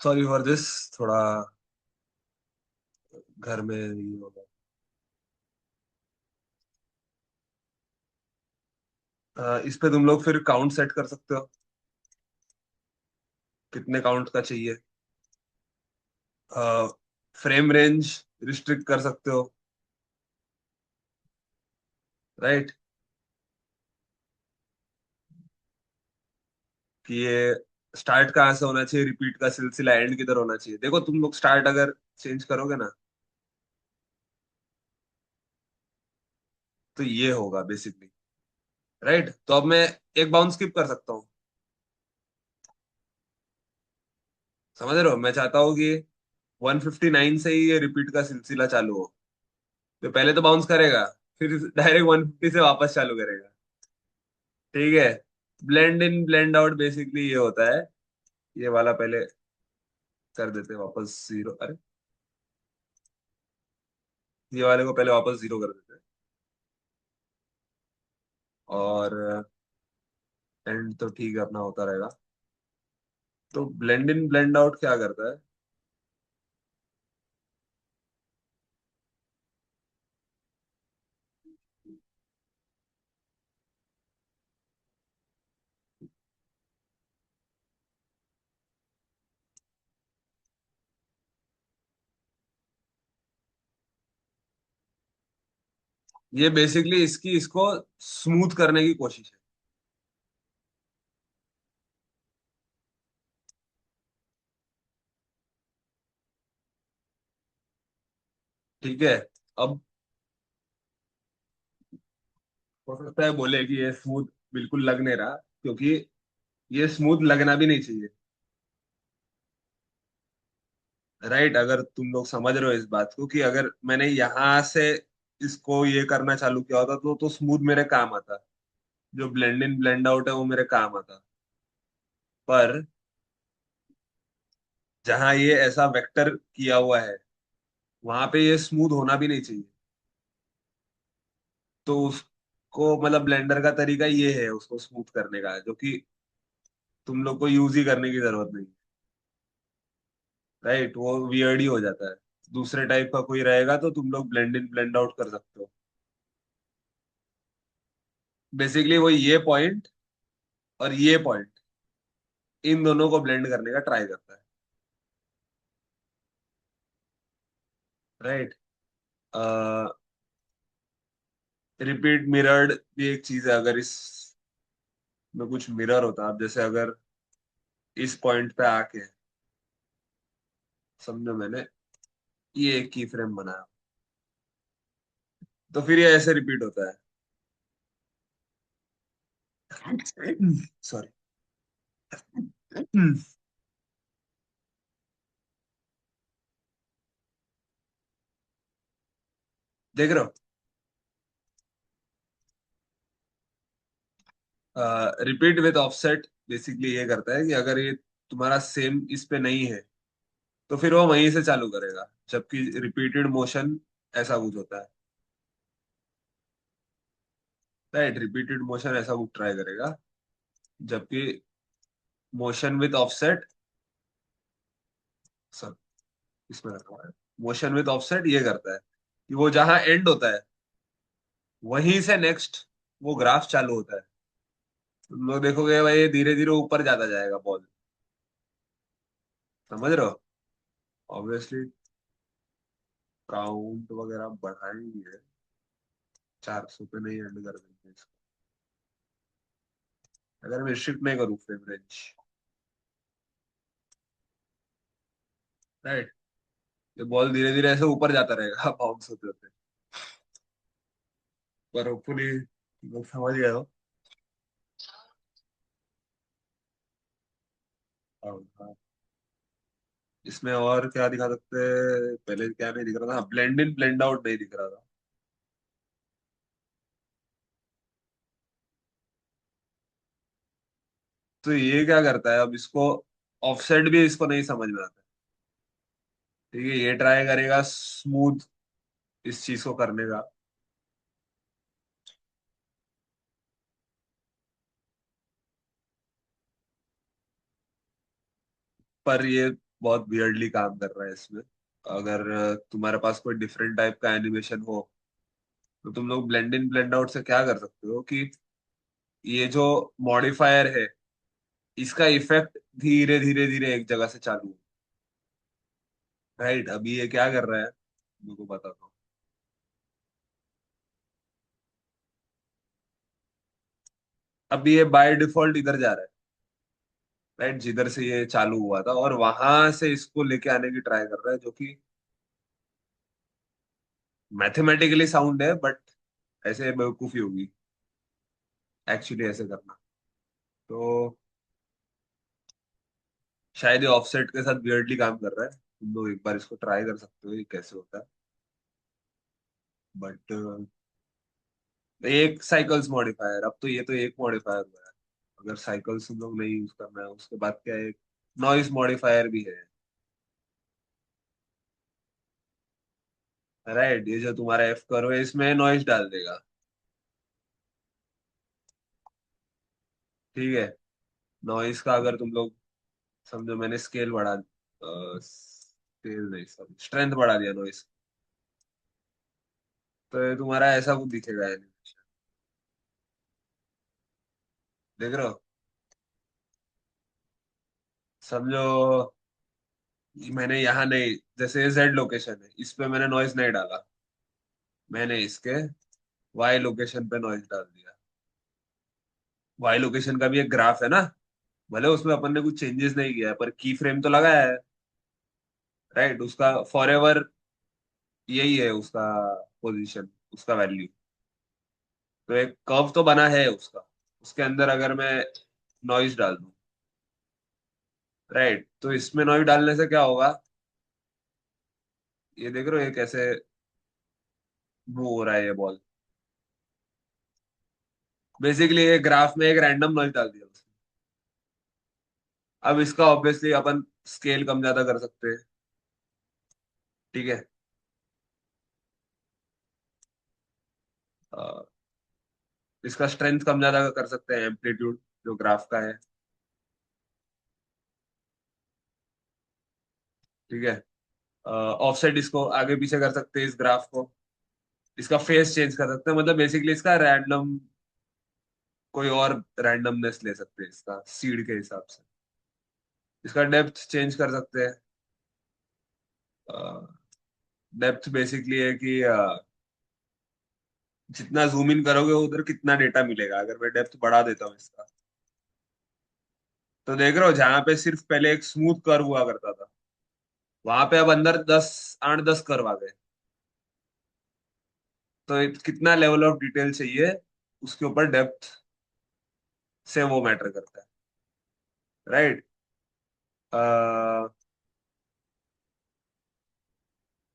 सॉरी फॉर दिस, थोड़ा घर में ये हो गया। इस पे तुम लोग फिर काउंट सेट कर सकते हो, कितने काउंट का चाहिए। फ्रेम रेंज रिस्ट्रिक्ट कर सकते हो। राइट। कि ये स्टार्ट कहाँ से होना चाहिए, रिपीट का सिलसिला एंड किधर होना चाहिए। देखो तुम लोग स्टार्ट अगर चेंज करोगे ना, तो ये होगा बेसिकली। राइट। तो अब मैं एक बाउंस स्किप कर सकता हूँ। समझ रहे हो, मैं चाहता हूँ कि 159 से ही ये रिपीट का सिलसिला चालू हो। तो पहले तो बाउंस करेगा, फिर डायरेक्ट 150 से वापस चालू करेगा। ठीक है। Blend in blend out basically ये होता है। ये वाला पहले कर देते हैं वापस जीरो, अरे ये वाले को पहले वापस जीरो कर देते हैं। और एंड तो ठीक है, अपना होता रहेगा। तो ब्लेंड इन ब्लेंड आउट क्या करता है। ये बेसिकली इसकी इसको स्मूथ करने की कोशिश है। ठीक है। अब हो सकता है बोले कि ये स्मूथ बिल्कुल लग नहीं रहा, क्योंकि ये स्मूथ लगना भी नहीं चाहिए। राइट, अगर तुम लोग समझ रहे हो इस बात को कि अगर मैंने यहां से इसको ये करना चालू किया होता तो स्मूथ मेरे काम आता, जो ब्लेंड इन ब्लेंड आउट है वो मेरे काम आता। पर जहां ये ऐसा वेक्टर किया हुआ है, वहां पे ये स्मूथ होना भी नहीं चाहिए। तो उसको मतलब ब्लेंडर का तरीका ये है उसको स्मूथ करने का, जो कि तुम लोग को यूज ही करने की जरूरत नहीं। राइट, वो वियर्ड ही हो जाता है। दूसरे टाइप का कोई रहेगा तो तुम लोग ब्लेंड इन ब्लेंड आउट कर सकते हो। बेसिकली वो ये पॉइंट और ये पॉइंट, इन दोनों को ब्लेंड करने का ट्राई करता है। राइट। रिपीट मिरर्ड भी एक चीज है। अगर इस में कुछ मिरर होता, अब जैसे अगर इस पॉइंट पे आके, समझो मैंने ये एक की फ्रेम बनाया, तो फिर ये ऐसे रिपीट होता है। सॉरी। देख रहे हो? रिपीट विद ऑफसेट बेसिकली ये करता है कि अगर ये तुम्हारा सेम इस पे नहीं है, तो फिर वो वहीं से चालू करेगा, जबकि रिपीटेड मोशन ऐसा कुछ होता है। राइट, रिपीटेड मोशन ऐसा कुछ ट्राई करेगा, जबकि मोशन विद ऑफसेट, सब इसमें रखा हुआ है, मोशन विद ऑफसेट ये करता है कि वो जहां एंड होता है वहीं से नेक्स्ट वो ग्राफ चालू होता है। तुम लोग देखोगे भाई, ये धीरे धीरे ऊपर जाता जाएगा बॉल। समझ रहे हो? ऑब्वियसली काउंट वगैरह बढ़ाएंगे, 400 पे नहीं एंड कर देंगे इसको, अगर मैं रिस्ट्रिक्ट नहीं करूँ फ्रेम रेंज। राइट, ये बॉल धीरे धीरे ऐसे ऊपर जाता रहेगा बाउंस होते होते। पर होपफुली लोग समझ गए हो। हाँ, इसमें और क्या दिखा सकते हैं? पहले क्या नहीं दिख रहा था, ब्लेंड इन ब्लेंड आउट नहीं दिख रहा था। तो ये क्या करता है अब इसको, ऑफसेट भी इसको नहीं समझ में आता। ठीक है, ये ट्राई करेगा स्मूथ इस चीज को करने का। पर ये बहुत वियर्डली काम कर रहा है इसमें। अगर तुम्हारे पास कोई डिफरेंट टाइप का एनिमेशन हो, तो तुम लोग ब्लेंड इन ब्लेंड आउट से क्या कर सकते हो कि ये जो मॉडिफायर है, इसका इफेक्ट धीरे धीरे धीरे एक जगह से चालू हो। राइट, अभी ये क्या कर रहा है मेरे को बताता हूँ। अभी ये बाय डिफॉल्ट इधर जा रहा है। राइट, जिधर से ये चालू हुआ था और वहां से इसको लेके आने की ट्राई कर रहा है, जो कि मैथमेटिकली साउंड है, बट ऐसे बेवकूफी होगी एक्चुअली ऐसे करना। तो शायद ये ऑफसेट के साथ वियर्डली काम कर रहा है। तुम लोग एक बार इसको ट्राई कर सकते हो ये कैसे होता है। बट एक साइकिल्स मॉडिफायर, अब तो ये तो एक मॉडिफायर हुआ है। अगर साइकिल्स तुम लोग नहीं यूज करना है, उसके बाद क्या है, एक नॉइस मॉडिफायर भी है। राइट, ये जो तुम्हारा एफ कर्व है इसमें नॉइस डाल देगा। ठीक है, नॉइस का अगर तुम लोग समझो, मैंने स्केल बढ़ा, स्केल नहीं सॉरी स्ट्रेंथ बढ़ा दिया नॉइस, तो ये तुम्हारा ऐसा कुछ दिखेगा एनिमेशन। देख रहे हो? समझो मैंने यहाँ नहीं, जैसे जेड लोकेशन है इस पे मैंने नॉइस नहीं डाला, मैंने इसके वाई लोकेशन पे नॉइस डाल दिया। वाई लोकेशन का भी एक ग्राफ है ना, भले उसमें अपन ने कुछ चेंजेस नहीं किया है, पर की फ्रेम तो लगाया है। राइट, उसका फॉर एवर यही है उसका पोजीशन, उसका वैल्यू। तो एक कर्व तो बना है उसका, उसके अंदर अगर मैं नॉइज डाल दूं, राइट, तो इसमें नॉइज डालने से क्या होगा, ये देख रहे हो ये कैसे मूव हो रहा है ये बॉल। बेसिकली ये ग्राफ में एक रैंडम नॉइज डाल दिया उसने। अब इसका ऑब्वियसली अपन स्केल कम ज्यादा कर सकते हैं, ठीक है। अ, इसका स्ट्रेंथ कम ज्यादा कर सकते हैं, एम्पलीट्यूड जो ग्राफ का है, ठीक है। ऑफसेट इसको आगे पीछे कर सकते हैं इस ग्राफ को, इसका फेस चेंज कर सकते हैं, मतलब बेसिकली इसका रैंडम, कोई और रैंडमनेस ले सकते हैं इसका सीड के हिसाब से। इसका डेप्थ चेंज कर सकते हैं। डेप्थ बेसिकली है कि जितना जूम इन करोगे उधर कितना डेटा मिलेगा, अगर मैं डेप्थ बढ़ा देता हूँ इसका, तो देख रहे हो जहां पे सिर्फ पहले एक स्मूथ कर्व हुआ करता था, वहां पे अब अंदर 8-10 कर्व आ गए। तो कितना लेवल ऑफ डिटेल चाहिए, उसके ऊपर डेप्थ से वो मैटर करता है, राइट।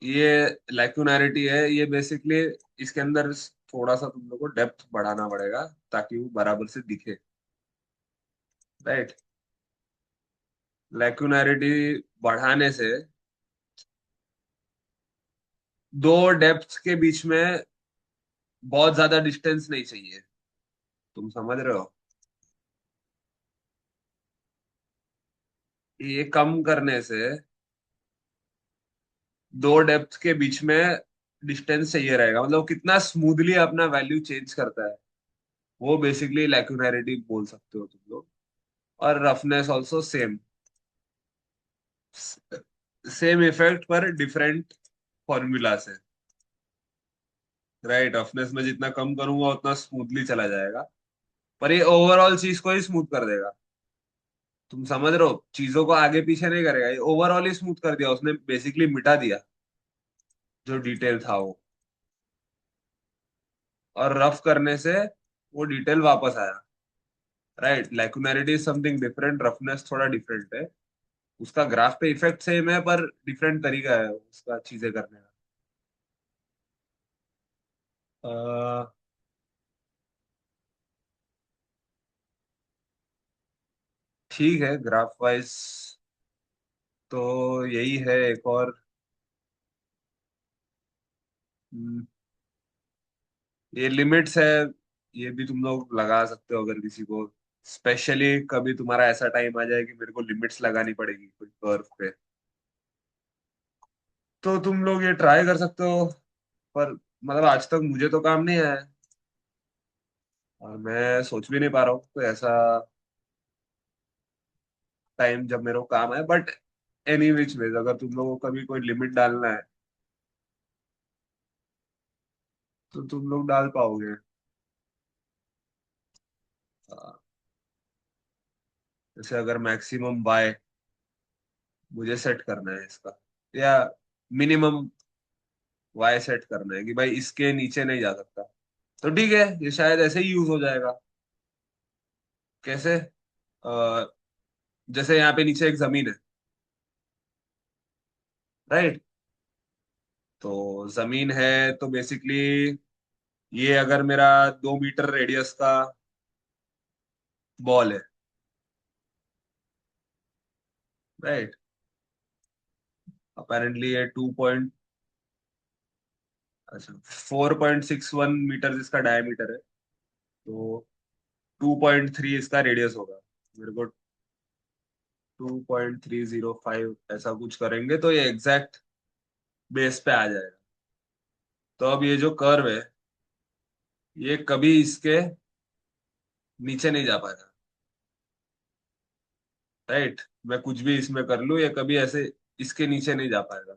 ये लैक्यूनैरिटी है, ये बेसिकली इसके अंदर थोड़ा सा तुम लोग को डेप्थ बढ़ाना पड़ेगा ताकि वो बराबर से दिखे, राइट। लैक्यूनैरिटी बढ़ाने से दो डेप्थ के बीच में बहुत ज्यादा डिस्टेंस नहीं चाहिए, तुम समझ रहे हो। ये कम करने से दो डेप्थ के बीच में डिस्टेंस चाहिए रहेगा, मतलब वो कितना स्मूथली अपना वैल्यू चेंज करता है, वो बेसिकली लैक्यूनैरिटी बोल सकते हो तुम लोग। और roughness also same, same effect पर डिफरेंट फॉर्मूला से, राइट। रफनेस में जितना कम करूंगा उतना स्मूथली चला जाएगा, पर ये ओवरऑल चीज को ही स्मूथ कर देगा। तुम समझ रहे हो, चीजों को आगे पीछे नहीं करेगा, ये ओवरऑल ही स्मूथ कर दिया उसने, बेसिकली मिटा दिया जो डिटेल था वो, और रफ करने से वो डिटेल वापस आया, right. Lacunarity is something different, roughness थोड़ा डिफरेंट है। उसका ग्राफ पे इफेक्ट सेम है पर डिफरेंट तरीका है उसका चीजें करने का। ठीक है, ग्राफ वाइज तो यही है। एक और हम्म, ये लिमिट्स है, ये भी तुम लोग लगा सकते हो अगर किसी को, स्पेशली कभी तुम्हारा ऐसा टाइम आ जाए कि मेरे को लिमिट्स लगानी पड़ेगी कोई कर्व पे, तो तुम लोग ये ट्राई कर सकते हो। पर मतलब आज तक मुझे तो काम नहीं आया है, और मैं सोच भी नहीं पा रहा हूँ कोई ऐसा टाइम जब मेरे को काम आए। बट एनी विच वेज अगर तुम लोगों को कभी कोई लिमिट डालना है तो तुम लोग डाल पाओगे। हाँ, जैसे अगर मैक्सिमम बाय मुझे सेट करना है इसका, या मिनिमम वाई सेट करना है कि भाई इसके नीचे नहीं जा सकता, तो ठीक है, ये शायद ऐसे ही यूज हो जाएगा। कैसे, अ, जैसे यहाँ पे नीचे एक जमीन है, राइट। तो जमीन है, तो बेसिकली ये अगर मेरा 2 मीटर रेडियस का बॉल है, राइट, अपेरेंटली ये 4.61 मीटर इसका डायमीटर है, तो 2.3 इसका रेडियस होगा। मेरे को 2.305 ऐसा कुछ करेंगे तो ये एग्जैक्ट बेस पे आ जाएगा। तो अब ये जो कर्व है, ये कभी इसके नीचे नहीं जा पाएगा, राइट। मैं कुछ भी इसमें कर लूं, ये कभी ऐसे इसके नीचे नहीं जा पाएगा,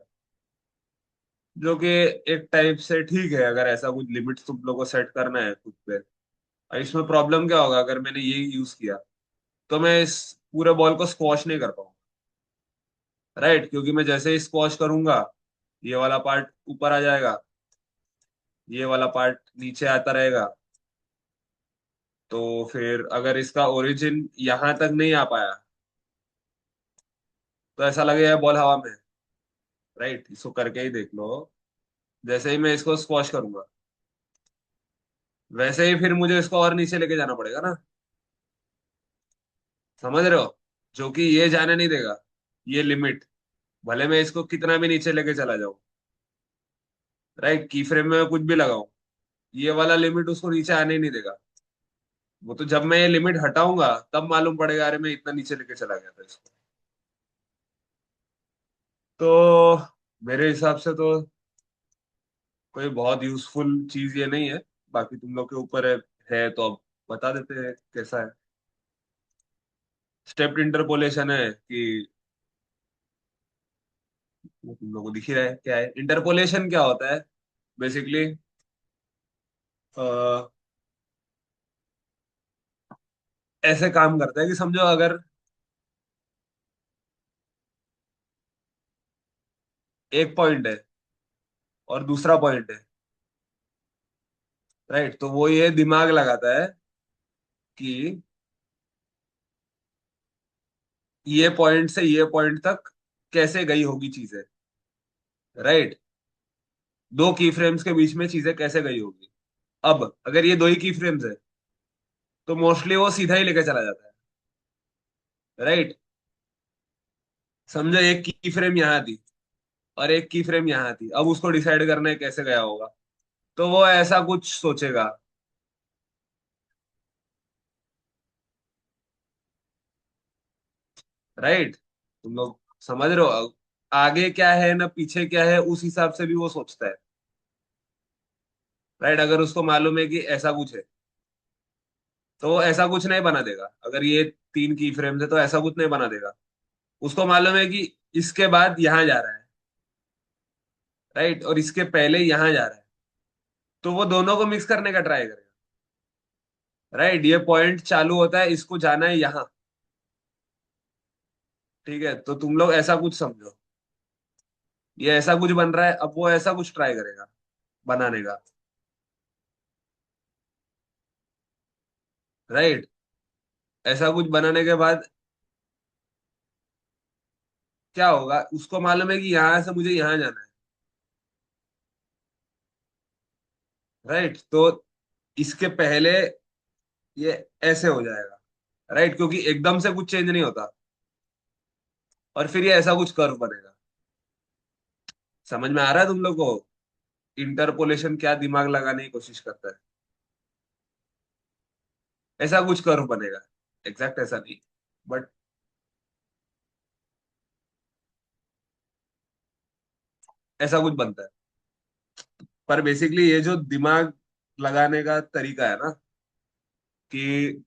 जो कि एक टाइप से ठीक है अगर ऐसा कुछ लिमिट तुम लोग को सेट करना है खुद पे। और इसमें प्रॉब्लम क्या होगा, अगर मैंने ये यूज किया तो मैं इस पूरे बॉल को स्क्वॉश नहीं कर पाऊंगा, राइट, क्योंकि मैं जैसे ही स्क्वॉश करूंगा ये वाला पार्ट ऊपर आ जाएगा, ये वाला पार्ट नीचे आता रहेगा। तो फिर अगर इसका ओरिजिन यहां तक नहीं आ पाया तो ऐसा लगेगा बॉल हवा में। राइट, इसको करके ही देख लो। जैसे ही मैं इसको स्क्वॉश करूंगा वैसे ही फिर मुझे इसको और नीचे लेके जाना पड़ेगा ना। समझ रहे हो? जो कि ये जाने नहीं देगा। ये लिमिट, भले मैं इसको कितना भी नीचे लेके चला जाऊं, राइट, की फ्रेम में मैं कुछ भी लगाऊं, ये वाला लिमिट उसको नीचे आने ही नहीं देगा। वो तो जब मैं ये लिमिट हटाऊंगा तब मालूम पड़ेगा, अरे मैं इतना नीचे लेके चला गया था इसको। तो मेरे हिसाब से तो कोई बहुत यूजफुल चीज ये नहीं है। बाकी तुम लोग के ऊपर है तो अब बता देते हैं कैसा है। स्टेप्ड इंटरपोलेशन है कि वो तुम लोग को दिख ही रहा है क्या है। इंटरपोलेशन क्या होता है बेसिकली? ऐसे काम करता है कि समझो अगर एक पॉइंट है और दूसरा पॉइंट है, राइट, तो वो ये दिमाग लगाता है कि ये पॉइंट से ये पॉइंट तक कैसे गई होगी चीजें, राइट। दो की फ्रेम्स के बीच में चीजें कैसे गई होगी। अब अगर ये दो ही की फ्रेम्स है तो मोस्टली वो सीधा ही लेके चला जाता है, राइट। समझो एक की फ्रेम यहाँ थी और एक की फ्रेम यहाँ थी, अब उसको डिसाइड करना है कैसे गया होगा। तो वो ऐसा कुछ सोचेगा, राइट। तुम लोग समझ रहे हो? आगे क्या है ना पीछे क्या है उस हिसाब से भी वो सोचता है, राइट। अगर उसको मालूम है कि ऐसा कुछ है तो वो ऐसा कुछ नहीं बना देगा। अगर ये तीन की फ्रेम्स है तो ऐसा कुछ नहीं बना देगा। उसको मालूम है कि इसके बाद यहाँ जा रहा है, राइट, और इसके पहले यहाँ जा रहा है। तो वो दोनों को मिक्स करने का ट्राई करेगा, राइट। ये पॉइंट चालू होता है, इसको जाना है यहाँ, ठीक है। तो तुम लोग ऐसा कुछ समझो, ये ऐसा कुछ बन रहा है, अब वो ऐसा कुछ ट्राई करेगा बनाने का, राइट। ऐसा कुछ बनाने के बाद क्या होगा, उसको मालूम है कि यहाँ से मुझे यहाँ जाना है, राइट। तो इसके पहले ये ऐसे हो जाएगा, राइट, क्योंकि एकदम से कुछ चेंज नहीं होता। और फिर ये ऐसा कुछ कर्व बनेगा। समझ में आ रहा है तुम लोग को? इंटरपोलेशन क्या दिमाग लगाने की कोशिश करता है। ऐसा कुछ कर्व बनेगा, एग्जैक्ट ऐसा नहीं, बट ऐसा कुछ बनता है। पर बेसिकली ये जो दिमाग लगाने का तरीका है ना, कि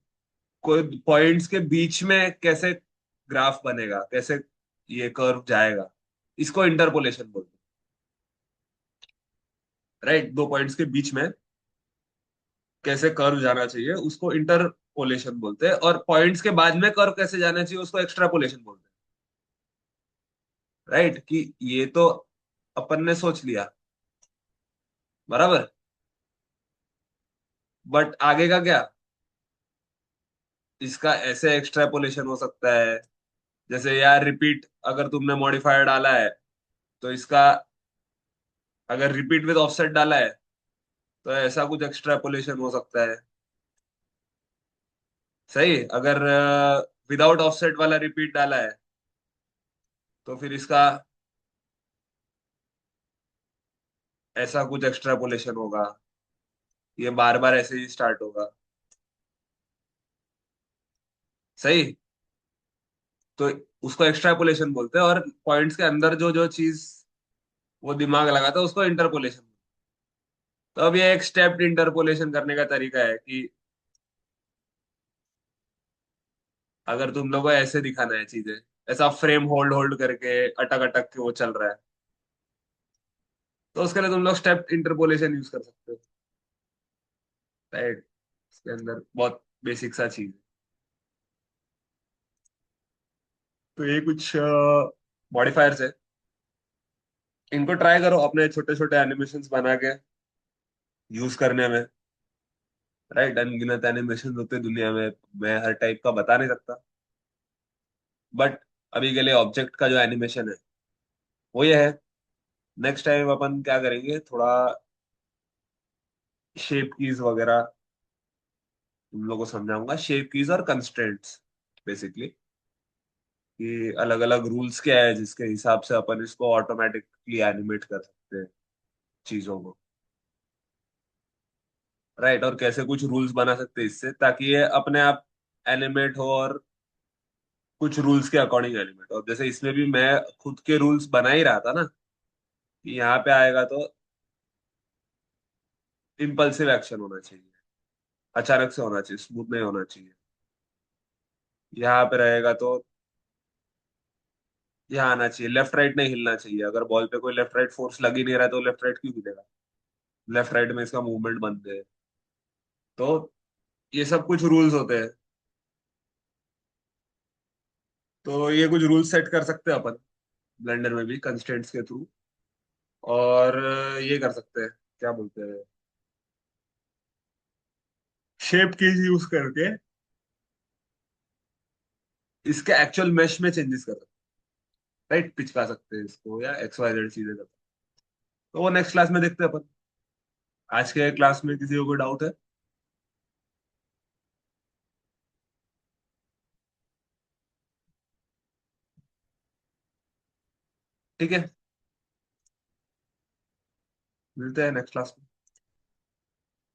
कोई पॉइंट्स के बीच में कैसे ग्राफ बनेगा, कैसे ये कर्व जाएगा, इसको इंटरपोलेशन बोलते हैं, राइट। दो पॉइंट्स के बीच में कैसे कर्व जाना चाहिए उसको इंटरपोलेशन बोलते हैं, और पॉइंट्स के बाद में कर्व कैसे जाना चाहिए उसको एक्स्ट्रापोलेशन बोलते हैं, राइट। कि ये तो अपन ने सोच लिया, बराबर। बट आगे का क्या? इसका ऐसे एक्स्ट्रापोलेशन हो सकता है, जैसे यार रिपीट अगर तुमने मॉडिफायर डाला है तो इसका, अगर रिपीट विद ऑफसेट डाला है तो ऐसा कुछ एक्स्ट्रापोलेशन हो सकता है। सही। अगर विदाउट ऑफसेट वाला रिपीट डाला है तो फिर इसका ऐसा कुछ एक्स्ट्रापोलेशन होगा। ये बार बार ऐसे ही स्टार्ट होगा। सही। तो उसको एक्स्ट्रापोलेशन बोलते हैं, और पॉइंट्स के अंदर जो जो चीज वो दिमाग लगाता है उसको इंटरपोलेशन। तो अब ये एक स्टेप्ड इंटरपोलेशन करने का तरीका है कि अगर तुम लोगों को ऐसे दिखाना है चीजें, ऐसा फ्रेम होल्ड होल्ड करके अटक अटक के वो चल रहा है, तो उसके लिए तुम लोग स्टेप इंटरपोलेशन यूज कर सकते हो, राइट। इसके अंदर बहुत बेसिक सा चीज है। तो ये कुछ मॉडिफायर्स है, इनको ट्राई करो अपने छोटे छोटे एनिमेशंस बना के। यूज करने में। राइट, अनगिनत एनिमेशन होते हैं दुनिया में, मैं हर टाइप का बता नहीं सकता। बट अभी के लिए ऑब्जेक्ट का जो एनिमेशन है वो ये है। नेक्स्ट टाइम अपन क्या करेंगे, थोड़ा शेप कीज वगैरह तुम लोगों को समझाऊंगा, शेप कीज और कंस्ट्रेंट्स बेसिकली, कि अलग अलग रूल्स क्या है जिसके हिसाब से अपन इसको ऑटोमेटिकली एनिमेट कर सकते हैं चीजों को। राइट, और कैसे कुछ रूल्स बना सकते हैं इससे, ताकि ये अपने आप एनिमेट हो, और कुछ रूल्स के अकॉर्डिंग एनिमेट हो। जैसे इसमें भी मैं खुद के रूल्स बना ही रहा था ना, कि यहाँ पे आएगा तो इम्पल्सिव एक्शन होना चाहिए, अचानक से होना चाहिए, स्मूथ नहीं होना चाहिए। यहाँ पे रहेगा तो यहाँ आना चाहिए, लेफ्ट राइट नहीं हिलना चाहिए। अगर बॉल पे कोई लेफ्ट राइट फोर्स लग ही नहीं रहा है तो लेफ्ट राइट क्यों हिलेगा? लेफ्ट राइट में इसका मूवमेंट बंद है। तो ये सब कुछ रूल्स होते हैं। तो ये कुछ रूल्स सेट कर सकते हैं अपन ब्लेंडर में भी कंस्ट्रेंट्स के थ्रू। और ये कर सकते हैं, क्या बोलते हैं, शेप कीज यूज करके इसके एक्चुअल मेश में चेंजेस कर सकते हैं। राइट, पिचका सकते हैं इसको या एक्स वाई जेड चीजें कर सकते हैं। तो वो नेक्स्ट क्लास में देखते हैं अपन। आज के क्लास में किसी को कोई डाउट है? ठीक है, मिलते हैं नेक्स्ट क्लास में।